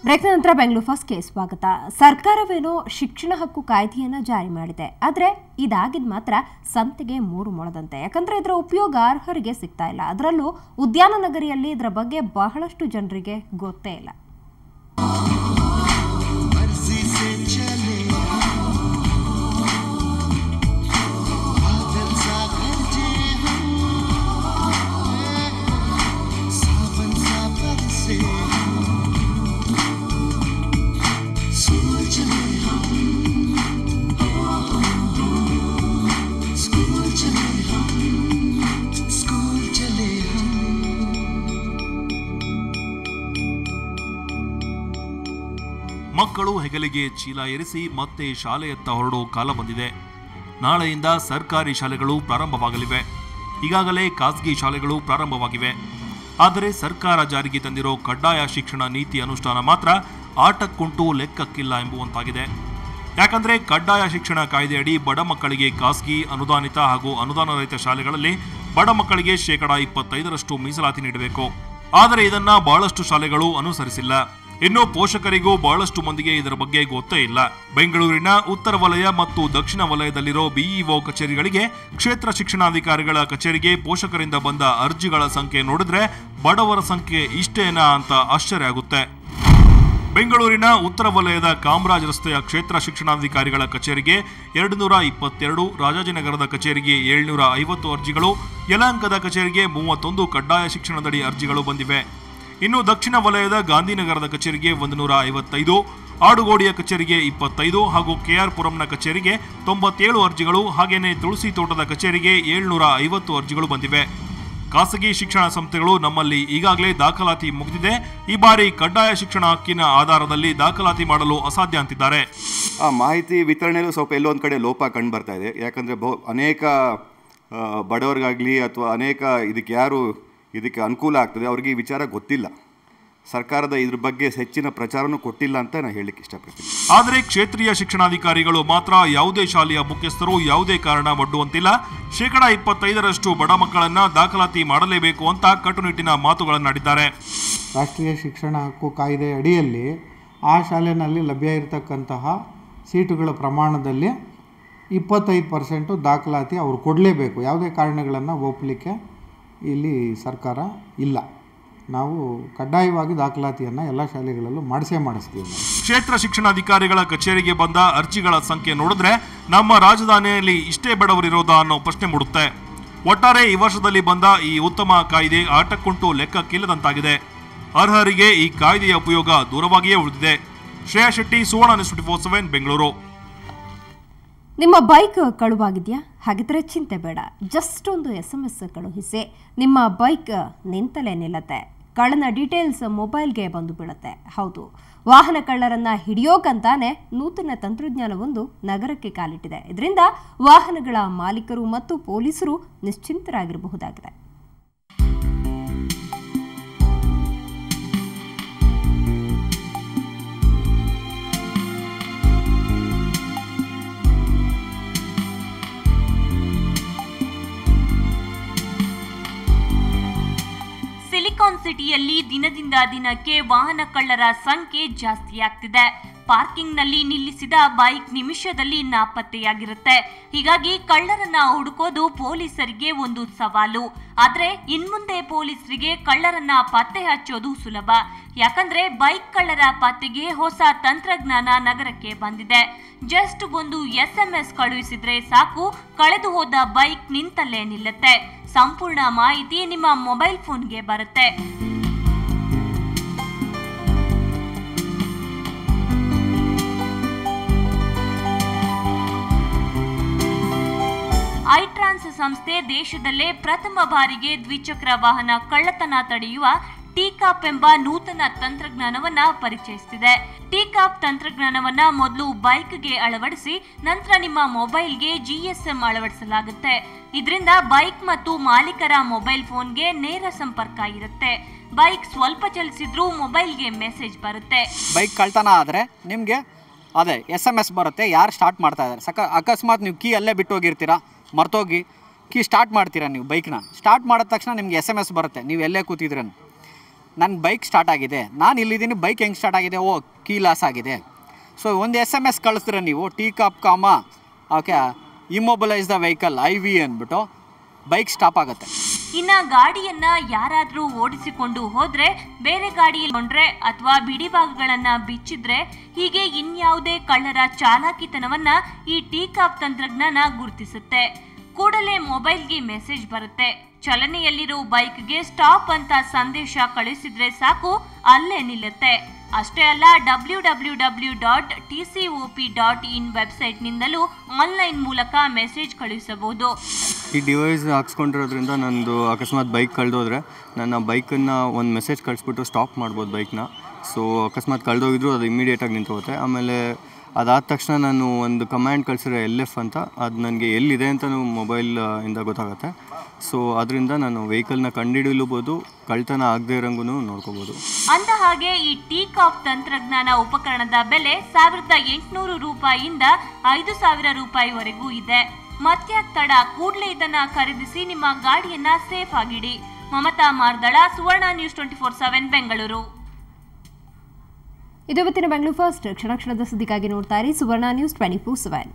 Break ನಂತರ ಬೆಂಗಳೂರು ಫಸ್ಟ್ಗೆ ಸ್ವಾಗತ. ಸರ್ಕಾರವೇನೋ ಶಿಕ್ಷಣ ಹಕ್ಕು ಕಾಯ್ದೆಯನ್ನು ಜಾರಿ ಮಾಡಿದೆ, ಆದರೆ ಇದಾಗಿದ್ ಮಾತ್ರ ಸಂತೆಗೆ 3 ಮೊಳದಂತೆ. ಯಾಕಂದ್ರೆ ಇದರ ಉಪಯೋಗ ಅರ್ಹರಿಗೆ ಸಿಗ್ತಾ ಇಲ್ಲ. ಅದರಲ್ಲೂ ಉದ್ಯಾನ ನಗರಿಯಲ್ಲಿ ಇದರ ಬಗ್ಗೆ ಬಹಳಷ್ಟು ಜನರಿಗೆ ಗೊತ್ತೇ ಇಲ್ಲ. ಮಕ್ಕಳು ಹೆಗಲಿಗೆ ಚೀಲ ಏರಿಸಿ ಮತ್ತೆ ಶಾಲೆಯತ್ತ ಹೊರಡೋ ಕಾಲ ಬಂದಿದೆ. ನಾಳೆಯಿಂದ ಸರ್ಕಾರಿ ಶಾಲೆಗಳು ಪ್ರಾರಂಭವಾಗಲಿವೆ. ಈಗಾಗಲೇ ಖಾಸಗಿ ಶಾಲೆಗಳು ಪ್ರಾರಂಭವಾಗಿವೆ. ಆದರೆ ಸರ್ಕಾರ ಜಾರಿಗೆ ತಂದಿರೋ ಕಡ್ಡಾಯ ಶಿಕ್ಷಣ ನೀತಿ ಅನುಷ್ಠಾನ ಮಾತ್ರ ಆಟಕ್ಕುಂಟು ಲೆಕ್ಕಕ್ಕಿಲ್ಲ ಎಂಬುವಂತಾಗಿದೆ. ಯಾಕಂದ್ರೆ ಕಡ್ಡಾಯ ಶಿಕ್ಷಣ ಕಾಯ್ದೆಯಡಿ ಬಡ ಮಕ್ಕಳಿಗೆ ಖಾಸಗಿ, ಅನುದಾನಿತ ಹಾಗೂ ಅನುದಾನ ರಹಿತ ಶಾಲೆಗಳಲ್ಲಿ ಬಡ ಮಕ್ಕಳಿಗೆ 25% ಮೀಸಲಾತಿ ನೀಡಬೇಕು. ಆದರೆ ಇದನ್ನ ಬಹಳಷ್ಟು ಶಾಲೆಗಳು ಅನುಸರಿಸಿಲ್ಲ. ಇನ್ನು ಪೋಷಕರಿಗೂ ಬಹಳಷ್ಟು ಮಂದಿಗೆ ಇದರ ಬಗ್ಗೆ ಗೊತ್ತೇ ಇಲ್ಲ. ಬೆಂಗಳೂರಿನ ಉತ್ತರ ವಲಯ ಮತ್ತು ದಕ್ಷಿಣ ವಲಯದಲ್ಲಿರೋ ಬಿಇಒ ಕಚೇರಿಗಳಿಗೆ, ಕ್ಷೇತ್ರ ಶಿಕ್ಷಣಾಧಿಕಾರಿಗಳ ಕಚೇರಿಗೆ ಪೋಷಕರಿಂದ ಬಂದ ಅರ್ಜಿಗಳ ಸಂಖ್ಯೆ ನೋಡಿದ್ರೆ ಬಡವರ ಸಂಖ್ಯೆ ಇಷ್ಟೇನಾ ಅಂತ ಆಶ್ಚರ್ಯ ಆಗುತ್ತೆ. ಬೆಂಗಳೂರಿನ ಉತ್ತರ ವಲಯದ ಕಾಮರಾಜ್ ರಸ್ತೆಯ ಕ್ಷೇತ್ರ ಶಿಕ್ಷಣಾಧಿಕಾರಿಗಳ ಕಚೇರಿಗೆ 222, ರಾಜಾಜಿನಗರದ ಕಚೇರಿಗೆ 750 ಅರ್ಜಿಗಳು, ಯಲಹಂಕದ ಕಚೇರಿಗೆ 31 ಕಡ್ಡಾಯ ಶಿಕ್ಷಣದಡಿ ಅರ್ಜಿಗಳು ಬಂದಿವೆ. ಇನ್ನು ದಕ್ಷಿಣ ವಲಯದ ಗಾಂಧಿನಗರದ ಕಚೇರಿಗೆ 155, ಆಡುಗೋಡಿಯ ಕಚೇರಿಗೆ 25 ಹಾಗೂ ಕೆಆರ್ ಪುರಂನ ಕಚೇರಿಗೆ 97 ಅರ್ಜಿಗಳು, ಹಾಗೇನೆ ತುಳಸಿ ತೋಟದ ಕಚೇರಿಗೆ 750 ಅರ್ಜಿಗಳು ಬಂದಿವೆ. ಖಾಸಗಿ ಶಿಕ್ಷಣ ಸಂಸ್ಥೆಗಳು ನಮ್ಮಲ್ಲಿ ಈಗಾಗಲೇ ದಾಖಲಾತಿ ಮುಗಿದಿದೆ, ಈ ಬಾರಿ ಕಡ್ಡಾಯ ಶಿಕ್ಷಣ ಹಕ್ಕಿನ ಆಧಾರದಲ್ಲಿ ದಾಖಲಾತಿ ಮಾಡಲು ಅಸಾಧ್ಯ ಅಂತಿದ್ದಾರೆ. ಆ ಮಾಹಿತಿ ವಿತರಣೆಯಲ್ಲೂ ಸ್ವಲ್ಪ ಎಲ್ಲೊಂದು ಕಡೆ ಲೋಪ ಕಂಡು ಬರ್ತಾ ಇದೆ. ಯಾಕಂದರೆ ಅನೇಕ ಬಡವರಿಗಾಗಲಿ ಅಥವಾ ಅನೇಕ ಇದಕ್ಕೆ ಅನುಕೂಲ ಆಗ್ತದೆ, ಅವ್ರಿಗೆ ಈ ವಿಚಾರ ಗೊತ್ತಿಲ್ಲ. ಸರ್ಕಾರದ ಇದ್ರ ಬಗ್ಗೆ ಹೆಚ್ಚಿನ ಪ್ರಚಾರನೂ ಕೊಟ್ಟಿಲ್ಲ ಅಂತ ನಾನು ಹೇಳಲಿಕ್ಕೆ ಇಷ್ಟಪಡ್ತೀನಿ. ಆದರೆ ಕ್ಷೇತ್ರೀಯ ಶಿಕ್ಷಣಾಧಿಕಾರಿಗಳು ಮಾತ್ರ ಯಾವುದೇ ಶಾಲೆಯ ಮುಖ್ಯಸ್ಥರು ಯಾವುದೇ ಕಾರಣ ಒಡ್ಡುವಂತಿಲ್ಲ. 25% ಬಡ ಮಕ್ಕಳನ್ನ ದಾಖಲಾತಿ ಮಾಡಲೇಬೇಕು ಅಂತ ಕಟ್ಟುನಿಟ್ಟಿನ ಮಾತುಗಳನ್ನಾಡಿದ್ದಾರೆ. ರಾಷ್ಟ್ರೀಯ ಶಿಕ್ಷಣ ಹಕ್ಕು ಕಾಯ್ದೆ ಅಡಿಯಲ್ಲಿ ಆ ಶಾಲೆಯಲ್ಲಿ ಲಭ್ಯ ಇರತಕ್ಕಂತಹ ಸೀಟುಗಳ ಪ್ರಮಾಣದಲ್ಲಿ 25% ದಾಖಲಾತಿ ಅವರು ಕೊಡಲೇಬೇಕು. ಯಾವುದೇ ಕಾರಣಗಳನ್ನು ಒಪ್ಪಲಿಕ್ಕೆ ಇಲ್ಲಿ ಸರ್ಕಾರ ಇಲ್ಲ. ನಾವು ಕಡ್ಡಾಯವಾಗಿ ದಾಖಲಾತಿಯನ್ನು ಎಲ್ಲ ಶಾಲೆಗಳಲ್ಲೂ ಮಾಡಿಸ್ತೀವಿ. ಕ್ಷೇತ್ರ ಶಿಕ್ಷಣಾಧಿಕಾರಿಗಳ ಕಚೇರಿಗೆ ಬಂದ ಅರ್ಜಿಗಳ ಸಂಖ್ಯೆ ನೋಡಿದ್ರೆ ನಮ್ಮ ರಾಜಧಾನಿಯಲ್ಲಿ ಇಷ್ಟೇ ಬಡವರಿರೋದಾ ಅನ್ನೋ ಪ್ರಶ್ನೆ ಮೂಡುತ್ತೆ. ಒಟ್ಟಾರೆ ಈ ವರ್ಷದಲ್ಲಿ ಬಂದ ಈ ಉತ್ತಮ ಕಾಯ್ದೆ ಆಟಕ್ಕುಂಟು ಲೆಕ್ಕಕ್ಕಿಲ್ಲದಂತಾಗಿದೆ. ಅರ್ಹರಿಗೆ ಈ ಕಾಯ್ದೆಯ ಉಪಯೋಗ ದೂರವಾಗಿಯೇ ಉಳಿದಿದೆ. ಶ್ರೇಯಾ ಶೆಟ್ಟಿ, ಸುವರ್ಣ ನ್ಯೂಸ್ 24/7, ಬೆಂಗಳೂರು. ನಿಮ್ಮ ಬೈಕ್ ಕಳುವಾಗಿದೆಯಾ? ಹಾಗಿದ್ರೆ ಚಿಂತೆ ಬೇಡ. ಜಸ್ಟ್ ಒಂದು SMS ಕಳುಹಿಸಿ, ನಿಮ್ಮ ಬೈಕ್ ನಿಂತಲೇ ನಿಲ್ಲತ್ತೆ. ಕಳ್ಳನ ಡೀಟೇಲ್ಸ್ ಮೊಬೈಲ್ಗೆ ಬಂದು ಬೀಳುತ್ತೆ. ಹೌದು, ವಾಹನ ಕಳ್ಳರನ್ನ ಹಿಡಿಯೋಕಂತಾನೆ ನೂತನ ತಂತ್ರಜ್ಞಾನವೊಂದು ನಗರಕ್ಕೆ ಕಾಲಿಟ್ಟಿದೆ. ಇದರಿಂದ ವಾಹನಗಳ ಮಾಲೀಕರು ಮತ್ತು ಪೊಲೀಸರು ನಿಶ್ಚಿಂತರಾಗಿರಬಹುದಾಗಿದೆ. ಸಿಲಿಕಾನ್ ಸಿಟಿಯಲ್ಲಿ ದಿನದಿಂದ ದಿನಕ್ಕೆ ವಾಹನ ಕಳ್ಳರ ಸಂಖ್ಯೆ ಜಾಸ್ತಿಯಾಗ್ತಿದೆ. ಪಾರ್ಕಿಂಗ್ನಲ್ಲಿ ನಿಲ್ಲಿಸಿದ ಬೈಕ್ ನಿಮಿಷದಲ್ಲಿ ನಾಪತ್ತೆಯಾಗಿರುತ್ತೆ. ಹೀಗಾಗಿ ಕಳ್ಳರನ್ನ ಹುಡುಕೋದು ಪೊಲೀಸರಿಗೆ ಒಂದು ಸವಾಲು. ಆದ್ರೆ ಇನ್ಮುಂದೆ ಪೊಲೀಸರಿಗೆ ಕಳ್ಳರನ್ನ ಪತ್ತೆ ಹಚ್ಚೋದು ಸುಲಭ. ಯಾಕಂದ್ರೆ ಬೈಕ್ ಕಳ್ಳರ ಪತ್ತೆಗೆ ಹೊಸ ತಂತ್ರಜ್ಞಾನ ನಗರಕ್ಕೆ ಬಂದಿದೆ. ಜಸ್ಟ್ ಒಂದು SMS ಕಳುಹಿಸಿದ್ರೆ ಸಾಕು, ಕಳೆದು ಹೋದ ಬೈಕ್ ನಿಂತಲ್ಲೇ ನಿಲ್ಲುತ್ತೆ. ಸಂಪೂರ್ಣ ಮಾಹಿತಿ ನಿಮ್ಮ ಮೊಬೈಲ್ ಫೋನ್ಗೆ ಬರುತ್ತೆ. ಐಟ್ರಾನ್ಸ್ ಸಂಸ್ಥೆ ದೇಶದಲ್ಲೇ ಪ್ರಥಮ ಬಾರಿಗೆ ದ್ವಿಚಕ್ರ ವಾಹನ ಕಳ್ಳತನ ತಡೆಯುವ ಟೀಕಾಪ್ ಎಂಬ ನೂತನ ತಂತ್ರಜ್ಞಾನವನ್ನ ಪರಿಚಯಿಸುತ್ತಿದೆ. ಟೀಕಾಪ್ ತಂತ್ರಜ್ಞಾನವನ್ನ ಮೊದಲು ಬೈಕ್ಗೆ ಅಳವಡಿಸಿ ನಂತರ ನಿಮ್ಮ ಮೊಬೈಲ್ಗೆ GSM ಅಳವಡಿಸಲಾಗುತ್ತೆ. ಇದರಿಂದ ಬೈಕ್ ಮತ್ತು ಮಾಲೀಕರ ಮೊಬೈಲ್ ಫೋನ್ಗೆ ನೇರ ಸಂಪರ್ಕ ಇರುತ್ತೆ. ಬೈಕ್ ಸ್ವಲ್ಪ ಚಲಿಸಿದ್ರೂ ಮೊಬೈಲ್ಗೆ ಮೆಸೇಜ್ ಬರುತ್ತೆ. ಬೈಕ್ ಕಳ್ತನ ಆದರೆ ನಿಮಗೆ ಅದೇ SMS ಬರುತ್ತೆ, ಯಾರು ಸ್ಟಾರ್ಟ್ ಮಾಡ್ತಾ ಇದ್ದಾರೆ. ಅಕಸ್ಮಾತ್ ನೀವು ಕೀ ಅಲ್ಲೇ ಬಿಟ್ಟು ಹೋಗಿರ್ತೀರಾ, ಮರ್ತೋಗಿ ಕೀ ಸ್ಟಾರ್ಟ್ ಮಾಡ್ತೀರಾ, ನೀವು ಬೈಕ್ನ ಸ್ಟಾರ್ಟ್ ಮಾಡಿದ ತಕ್ಷಣ ನಿಮಗೆ SMS ಬರುತ್ತೆ, ನೀವು ಎಲ್ಲೇ ಕೂತಿದ್ರೇನು. ನನ್ನ ಬೈಕ್ ಸ್ಟಾರ್ಟ್ ಆಗಿದೆ, ನಾನು ಇಲ್ಲಿದ್ದೀನಿ, ಬೈಕ್ ಹೆಂಗೆ ಸ್ಟಾರ್ಟ್ ಆಗಿದೆ, ಓ ಕೀ ಲಾಸ್ ಆಗಿದೆ. ಸೊ ಒಂದು SMS ಕಳಿಸಿದ್ರೆ ನೀವು TCOP, okay immobilize the vehicle IV ಅಂದ್ಬಿಟ್ಟು ಬೈಕ್ ಸ್ಟಾಪ್ ಆಗುತ್ತೆ. ಇನ್ನು ಗಾಡಿಯನ್ನ ಯಾರಾದರೂ ಓಡಿಸಿಕೊಂಡು ಹೋದ್ರೆ, ಬೇರೆ ಗಾಡಿಯಲ್ಲಿ ಕೊಂಡ್ರೆ ಅಥವಾ ಬಿಡಿಭಾಗಗಳನ್ನ ಬಿಚ್ಚಿದ್ರೆ, ಹೀಗೆ ಇನ್ಯಾವುದೇ ಕಳ್ಳರ ಚಾಲಾಕಿತನವನ್ನ ಈ TCOP ತಂತ್ರಜ್ಞಾನ ಗುರುತಿಸುತ್ತೆ. ಕೂಡಲೇ ಮೊಬೈಲ್ಗೆ ಮೆಸೇಜ್ ಬರುತ್ತೆ. ಚಲನೆಯಲ್ಲಿರೋ ಬೈಕ್ಗೆ ಸ್ಟಾಪ್ ಅಂತ ಸಂದೇಶ ಕಳಿಸಿದ್ರೆ ಸಾಕು, ಅಲ್ಲೇ ನಿಲ್ಲುತ್ತೆ. ಅಷ್ಟೇ ಅಲ್ಲ, www.tcop.in ವೆಬ್ಸೈಟ್ನಿಂದಲೂ ಆನ್ಲೈನ್ ಮೂಲಕ ಮೆಸೇಜ್ ಕಳುಹಿಸಬಹುದು. ಈ ಡಿವೈಸ್ ಹಾಕ್ಸ್ಕೊಂಡಿರೋದ್ರಿಂದ ನಂದು ಅಕಸ್ಮಾತ್ ಬೈಕ್ ಕಳೆದೋದ್ರೆ ನನ್ನ ಬೈಕನ್ನು ಒಂದು ಮೆಸೇಜ್ ಕಳಿಸ್ಬಿಟ್ಟು ಸ್ಟಾಪ್ ಮಾಡ್ಬೋದು ಬೈಕ್ನ. ಸೊ ಅಕಸ್ಮಾತ್ ಕಳೆದೋಗಿದ್ರು ಅದು ಇಮಿಡಿಯೇಟಾಗಿ ನಿಂತೋಗುತ್ತೆ. ಆಮೇಲೆ ಅದಾದ ತಕ್ಷಣ ನಾನು ಒಂದು ಕಮ್ಯಾಂಡ್ ಕಳಿಸಿರೋ LF ಅಂತ, ಅದು ನನಗೆ ಎಲ್ಲಿದೆ ಅಂತಲೂ ಮೊಬೈಲ್ ಇಂದ ಗೊತ್ತಾಗುತ್ತೆ. ಸೊ ಅದರಿಂದ ನಾನು ವೆಹಿಕಲ್ನ ಕಂಡುಹಿಡಿಯಲೂಬೋದು, ಕಳ್ತನ ಆಗದೇ ಇರೋಂಗೂ ನೋಡ್ಕೋಬೋದು. ಅಂದ ಹಾಗೆ ಈ TCOP ತಂತ್ರಜ್ಞಾನ ಉಪಕರಣದ ಬೆಲೆ 1800 ರೂಪಾಯಿಯಿಂದ 5000 ರೂಪಾಯಿವರೆಗೂ ಇದೆ. ಮತ್ಯಾಕ್ ತಡ, ಕೂಡಲೇ ಇದನ್ನ ಖರೀದಿಸಿ ನಿಮ್ಮ ಗಾಡಿಯನ್ನ ಸೇಫ್ ಆಗಿಡಿ. ಮಮತಾ ಮಾರ್ದಳ, ಸುವರ್ಣ ನ್ಯೂಸ್ 24/7 ಬೆಂಗಳೂರು. ಇದು ಇವತ್ತಿನ ಬೆಂಗಳೂರು ಫಸ್ಟ್. ಕ್ಷಣ ಕ್ಷಣದ ಸುದ್ದಿಗಾಗಿ ನೋಡ್ತಾ ಇರಿ ಸುವರ್ಣ ನ್ಯೂಸ್ 24/7.